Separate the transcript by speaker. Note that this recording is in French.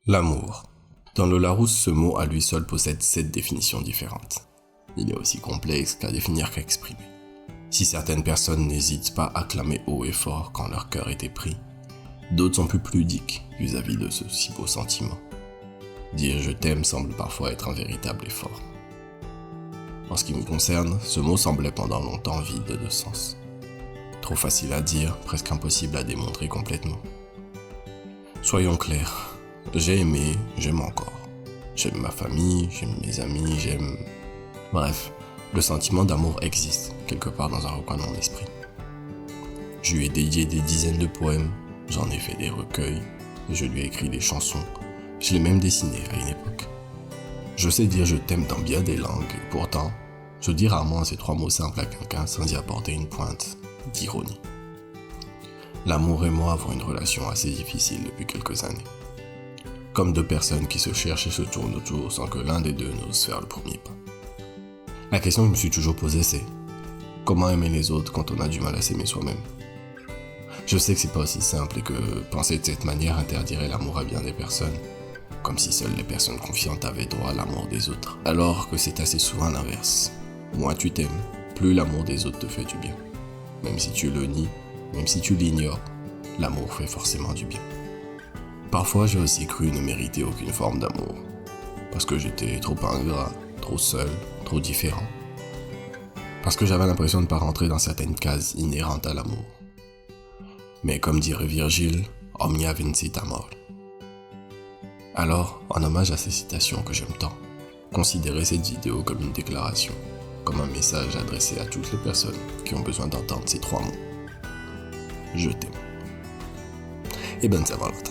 Speaker 1: L'amour. Dans le Larousse, ce mot à lui seul possède 7 définitions différentes. Il est aussi complexe qu'à définir qu'à exprimer. Si certaines personnes n'hésitent pas à clamer haut et fort quand leur cœur est épris, d'autres sont plus ludiques vis-à-vis de ce si beau sentiment. Dire je t'aime semble parfois être un véritable effort. En ce qui me concerne, ce mot semblait pendant longtemps vide de sens. Trop facile à dire, presque impossible à démontrer complètement. Soyons clairs, j'ai aimé, j'aime encore. J'aime ma famille, j'aime mes amis, j'aime... Bref, le sentiment d'amour existe, quelque part dans un recoin de mon esprit. Je lui ai dédié des dizaines de poèmes, j'en ai fait des recueils, je lui ai écrit des chansons, je l'ai même dessiné à une époque. Je sais dire je t'aime dans bien des langues, et pourtant, je dis rarement ces 3 mots simples à quelqu'un sans y apporter une pointe d'ironie. L'amour et moi avons une relation assez difficile depuis quelques années. Comme 2 personnes qui se cherchent et se tournent autour sans que l'un des deux n'ose faire le premier pas. La question que je me suis toujours posée, c'est comment aimer les autres quand on a du mal à s'aimer soi-même? Je sais que c'est pas aussi simple et que penser de cette manière interdirait l'amour à bien des personnes, comme si seules les personnes confiantes avaient droit à l'amour des autres, alors que c'est assez souvent l'inverse. Moins tu t'aimes, plus l'amour des autres te fait du bien. Même si tu le nies, même si tu l'ignores, l'amour fait forcément du bien. Parfois, j'ai aussi cru ne mériter aucune forme d'amour, parce que j'étais trop ingrat, trop seul, trop différent. Parce que j'avais l'impression de ne pas rentrer dans certaines cases inhérentes à l'amour. Mais comme dirait Virgile, omnia vincit amor. Alors, en hommage à ces citations que j'aime tant, considérez cette vidéo comme une déclaration, comme un message adressé à toutes les personnes qui ont besoin d'entendre ces 3 mots. Je t'aime. Et bonne Saint-Valentin.